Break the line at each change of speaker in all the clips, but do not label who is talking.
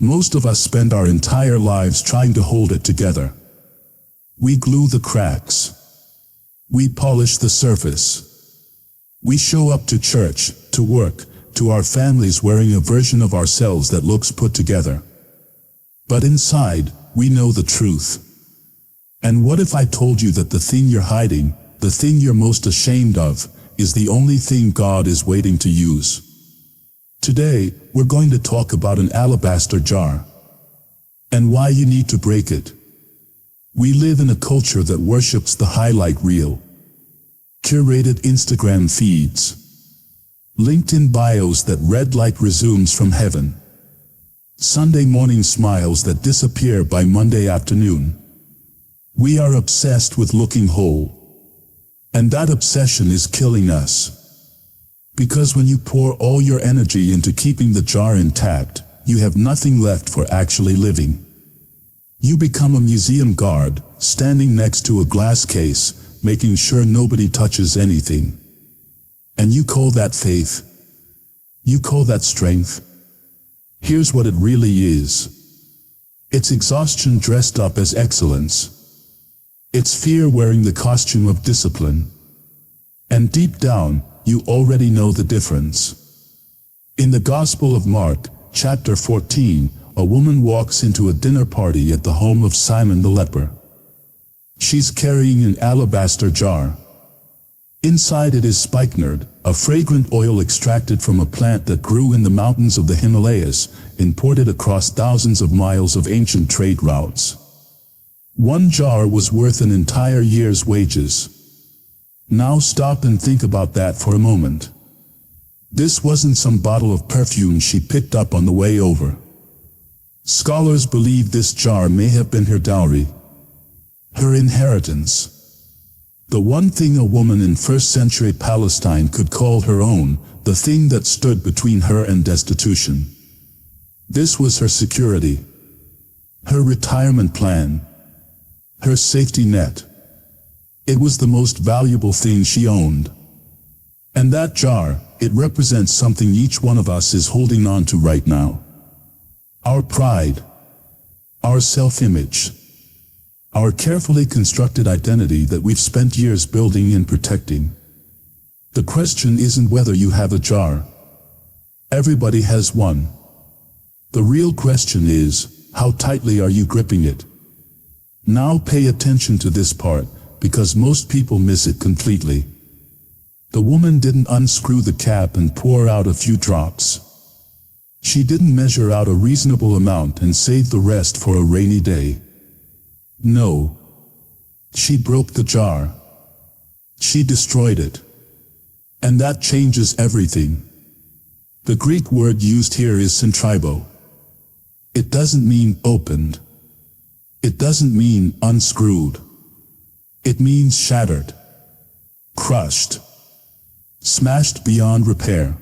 Most of us spend our entire lives trying to hold it together. We glue the cracks. We polish the surface. We show up to church, to work, to our families wearing a version of ourselves that looks put together. But inside, we know the truth. And what if I told you that the thing you're hiding, the thing you're most ashamed of, is the only thing God is waiting to use? Today, we're going to talk about an alabaster jar. And why you need to break it. We live in a culture that worships the highlight reel. Curated Instagram feeds. LinkedIn bios that read like resumes from heaven. Sunday morning smiles that disappear by Monday afternoon. We are obsessed with looking whole. And that obsession is killing us. Because when you pour all your energy into keeping the jar intact, you have nothing left for actually living. You become a museum guard, standing next to a glass case, making sure nobody touches anything. And you call that faith? You call that strength? Here's what it really is. It's exhaustion dressed up as excellence. It's fear wearing the costume of discipline. And deep down, you already know the difference. In the Gospel of Mark, chapter 14, a woman walks into a dinner party at the home of Simon the leper. She's carrying an alabaster jar. Inside it is spikenard, a fragrant oil extracted from a plant that grew in the mountains of the Himalayas, imported across thousands of miles of ancient trade routes. One jar was worth an entire year's wages. Now stop and think about that for a moment. This wasn't some bottle of perfume she picked up on the way over. Scholars believe this jar may have been her dowry, her inheritance. The one thing a woman in first-century Palestine could call her own, the thing that stood between her and destitution. This was her security, her retirement plan, her safety net. It was the most valuable thing she owned. And that jar, it represents something each one of us is holding on to right now. Our pride, our self-image, our carefully constructed identity that we've spent years building and protecting. The question isn't whether you have a jar. Everybody has one. The real question is, how tightly are you gripping it? Now pay attention to this part, because most people miss it completely. The woman didn't unscrew the cap and pour out a few drops. She didn't measure out a reasonable amount and save the rest for a rainy day. No. She broke the jar. She destroyed it. And that changes everything. The Greek word used here is syntribo. It doesn't mean opened. It doesn't mean unscrewed. It means shattered, crushed, smashed beyond repair.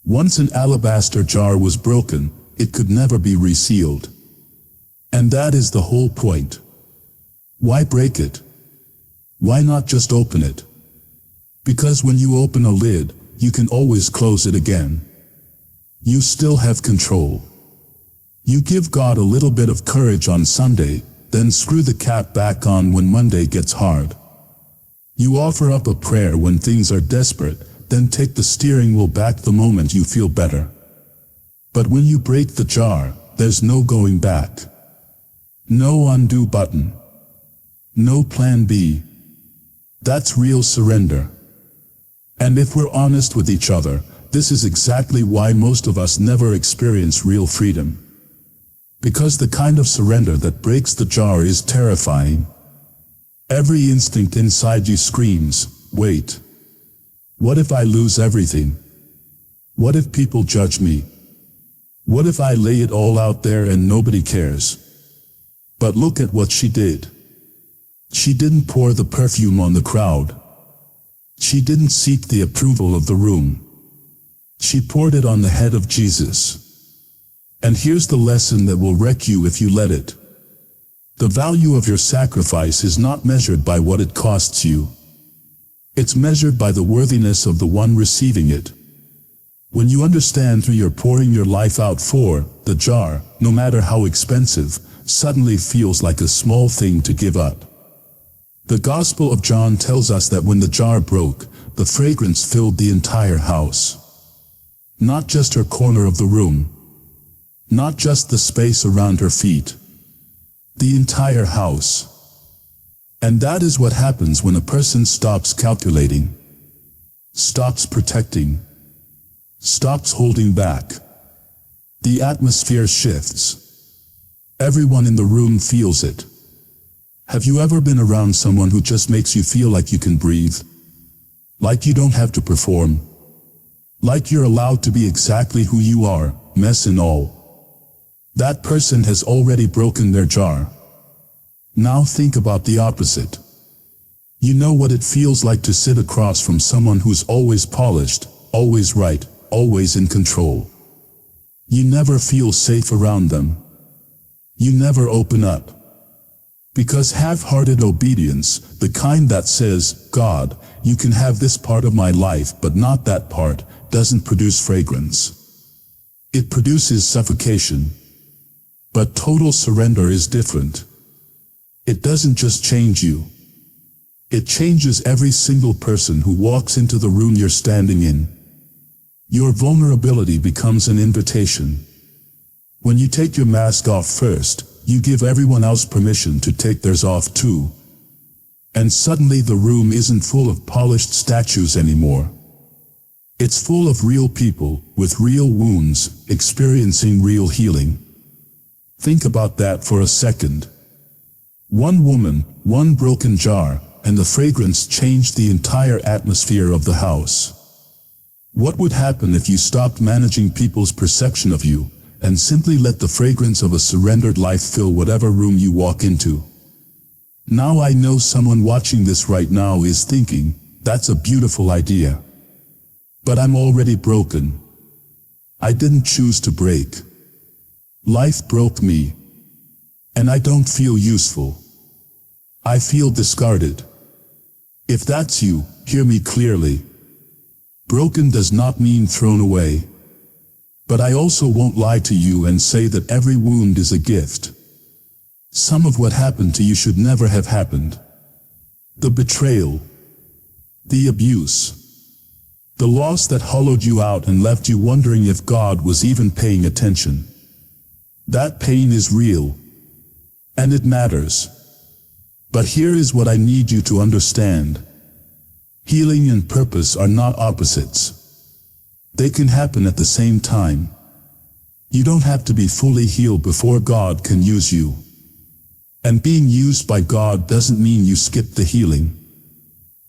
Once an alabaster jar was broken, it could never be resealed. And that is the whole point. Why break it? Why not just open it? Because when you open a lid, you can always close it again. You still have control. You give God a little bit of courage on Sunday, then screw the cap back on when Monday gets hard. You offer up a prayer when things are desperate, then take the steering wheel back the moment you feel better. But when you break the jar, there's no going back. No undo button. No plan B. That's real surrender. And if we're honest with each other, this is exactly why most of us never experience real freedom. Because the kind of surrender that breaks the jar is terrifying. Every instinct inside you screams, wait. What if I lose everything? What if people judge me? What if I lay it all out there and nobody cares? But look at what she did. She didn't pour the perfume on the crowd. She didn't seek the approval of the room. She poured it on the head of Jesus. And here's the lesson that will wreck you if you let it. The value of your sacrifice is not measured by what it costs you. It's measured by the worthiness of the one receiving it. When you understand who you're pouring your life out for, the jar, no matter how expensive, suddenly feels like a small thing to give up. The Gospel of John tells us that when the jar broke, the fragrance filled the entire house. Not just her corner of the room. Not just the space around her feet. The entire house. And that is what happens when a person stops calculating, stops protecting, stops holding back. The atmosphere shifts. Everyone in the room feels it. Have you ever been around someone who just makes you feel like you can breathe? Like you don't have to perform? Like you're allowed to be exactly who you are, mess and all? That person has already broken their jar. Now think about the opposite. You know what it feels like to sit across from someone who's always polished, always right, always in control. You never feel safe around them. You never open up. Because half-hearted obedience, the kind that says, God, you can have this part of my life but not that part, doesn't produce fragrance. It produces suffocation. But total surrender is different. It doesn't just change you. It changes every single person who walks into the room you're standing in. Your vulnerability becomes an invitation. When you take your mask off first, you give everyone else permission to take theirs off too. And suddenly the room isn't full of polished statues anymore. It's full of real people, with real wounds, experiencing real healing. Think about that for a second. One woman, one broken jar, and the fragrance changed the entire atmosphere of the house. What would happen if you stopped managing people's perception of you, and simply let the fragrance of a surrendered life fill whatever room you walk into? Now I know someone watching this right now is thinking, that's a beautiful idea. But I'm already broken. I didn't choose to break. Life broke me. And I don't feel useful. I feel discarded. If that's you, hear me clearly. Broken does not mean thrown away. But I also won't lie to you and say that every wound is a gift. Some of what happened to you should never have happened. The betrayal. The abuse. The loss that hollowed you out and left you wondering if God was even paying attention. That pain is real. And it matters. But here is what I need you to understand. Healing and purpose are not opposites. They can happen at the same time. You don't have to be fully healed before God can use you. And being used by God doesn't mean you skip the healing.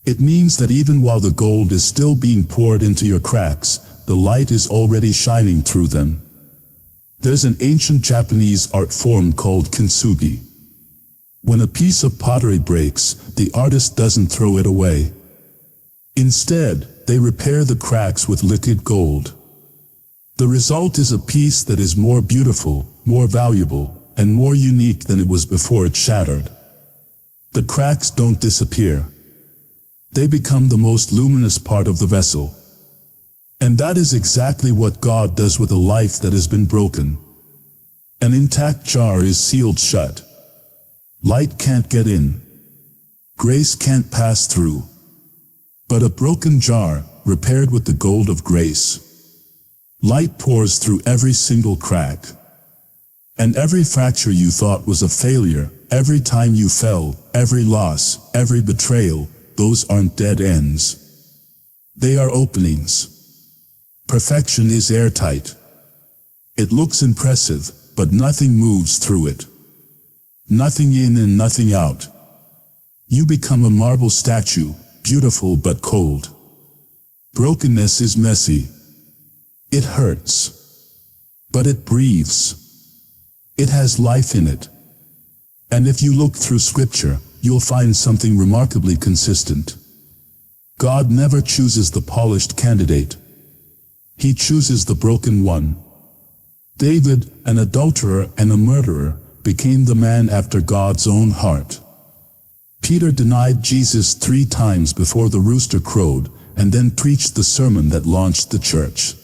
It means that even while the gold is still being poured into your cracks, the light is already shining through them. There's an ancient Japanese art form called kintsugi. When a piece of pottery breaks, the artist doesn't throw it away. Instead, they repair the cracks with liquid gold. The result is a piece that is more beautiful, more valuable, and more unique than it was before it shattered. The cracks don't disappear. They become the most luminous part of the vessel. And that is exactly what God does with a life that has been broken. An intact jar is sealed shut. Light can't get in. Grace can't pass through. But a broken jar, repaired with the gold of grace. Light pours through every single crack. And every fracture you thought was a failure, every time you fell, every loss, every betrayal, those aren't dead ends. They are openings. Perfection is airtight. It looks impressive, but nothing moves through it. Nothing in and nothing out. You become a marble statue, beautiful but cold. Brokenness is messy. It hurts. But it breathes. It has life in it. And if you look through Scripture, you'll find something remarkably consistent. God never chooses the polished candidate. He chooses the broken one. David, an adulterer and a murderer, became the man after God's own heart. Peter denied Jesus 3 times before the rooster crowed, and then preached the sermon that launched the church.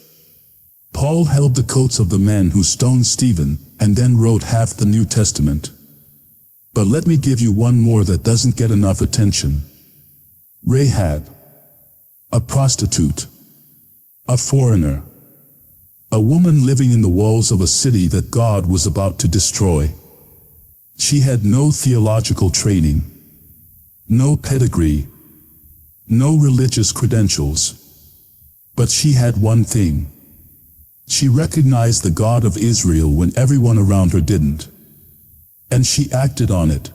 Paul held the coats of the men who stoned Stephen, and then wrote half the New Testament. But let me give you one more that doesn't get enough attention. Rahab. A prostitute. A foreigner. A woman living in the walls of a city that God was about to destroy. She had no theological training, no pedigree, no religious credentials. But she had one thing. She recognized the God of Israel when everyone around her didn't. And she acted on it.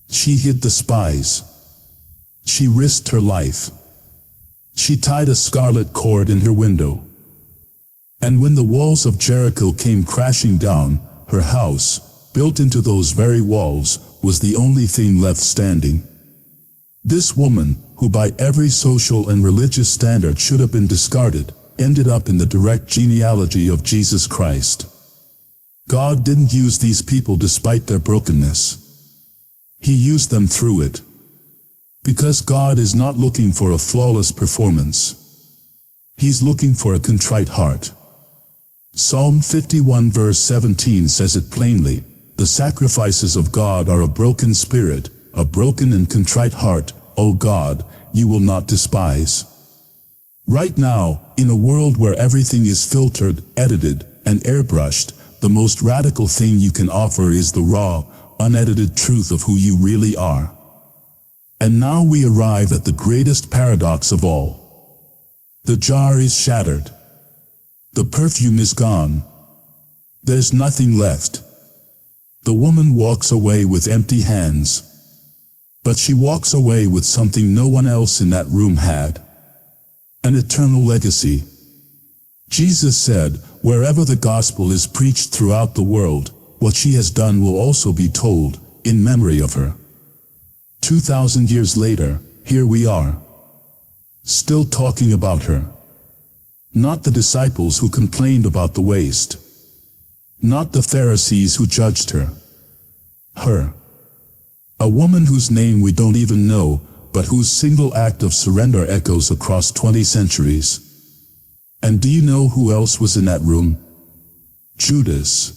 She hid the spies. She risked her life. She tied a scarlet cord in her window. And when the walls of Jericho came crashing down, her house, built into those very walls, was the only thing left standing. This woman, who by every social and religious standard should have been discarded, ended up in the direct genealogy of Jesus Christ. God didn't use these people despite their brokenness. He used them through it. Because God is not looking for a flawless performance. He's looking for a contrite heart. Psalm 51 verse 17 says it plainly, "The sacrifices of God are a broken spirit, a broken and contrite heart, O God, you will not despise." Right now, in a world where everything is filtered, edited, and airbrushed, the most radical thing you can offer is the raw, unedited truth of who you really are. And now we arrive at the greatest paradox of all. The jar is shattered. The perfume is gone. There's nothing left. The woman walks away with empty hands. But she walks away with something no one else in that room had. An eternal legacy. Jesus said, wherever the gospel is preached throughout the world, what she has done will also be told, in memory of her. 2,000 years later, here we are. Still talking about her. Not the disciples who complained about the waste. Not the Pharisees who judged her. Her. A woman whose name we don't even know, but whose single act of surrender echoes across 20 centuries. And do you know who else was in that room? Judas.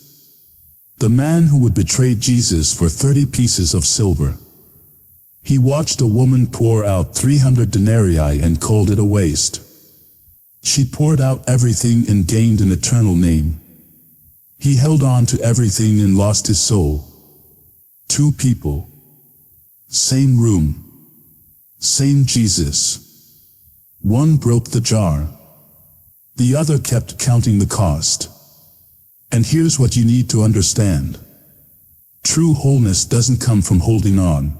The man who would betray Jesus for 30 pieces of silver. He watched a woman pour out 300 denarii and called it a waste. She poured out everything and gained an eternal name. He held on to everything and lost his soul. Two people. Same room. Same Jesus. One broke the jar. The other kept counting the cost. And here's what you need to understand. True wholeness doesn't come from holding on.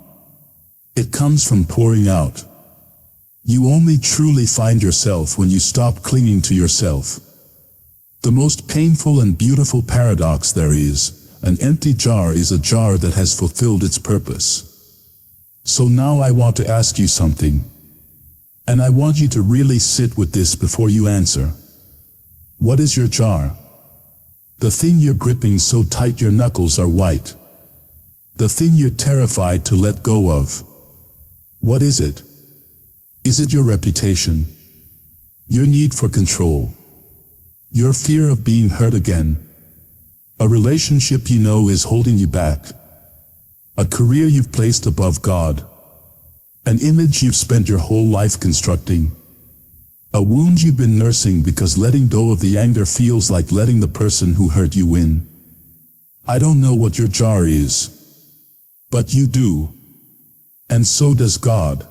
It comes from pouring out. You only truly find yourself when you stop clinging to yourself. The most painful and beautiful paradox there is, an empty jar is a jar that has fulfilled its purpose. So now I want to ask you something. And I want you to really sit with this before you answer. What is your jar? The thing you're gripping so tight your knuckles are white. The thing you're terrified to let go of. What is it? Is it your reputation? Your need for control? Your fear of being hurt again? A relationship you know is holding you back? A career you've placed above God? An image you've spent your whole life constructing? A wound you've been nursing because letting go of the anger feels like letting the person who hurt you win? I don't know what your jar is. But you do. And so does God.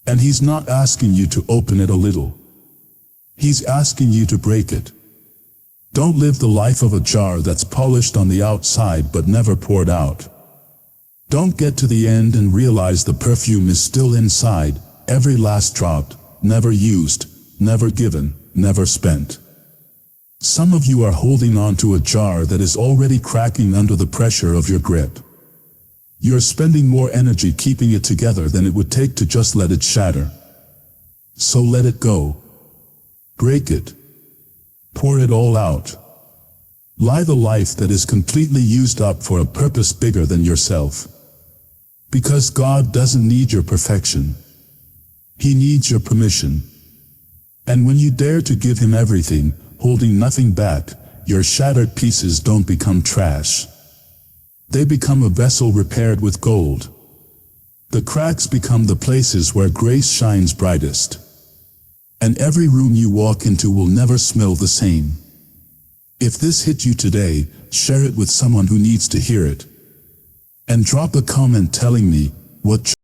And He's not asking you to open it a little. He's asking you to break it. Don't live the life of a jar that's polished on the outside but never poured out. Don't get to the end and realize the perfume is still inside, every last drop, never used, never given, never spent. Some of you are holding on to a jar that is already cracking under the pressure of your grip. You're spending more energy keeping it together than it would take to just let it shatter. So let it go. Break it. Pour it all out. Live a life that is completely used up for a purpose bigger than yourself. Because God doesn't need your perfection. He needs your permission. And when you dare to give Him everything, holding nothing back, your shattered pieces don't become trash. They become a vessel repaired with gold. The cracks become the places where grace shines brightest. And every room you walk into will never smell the same. If this hit you today, share it with someone who needs to hear it. And drop a comment telling me what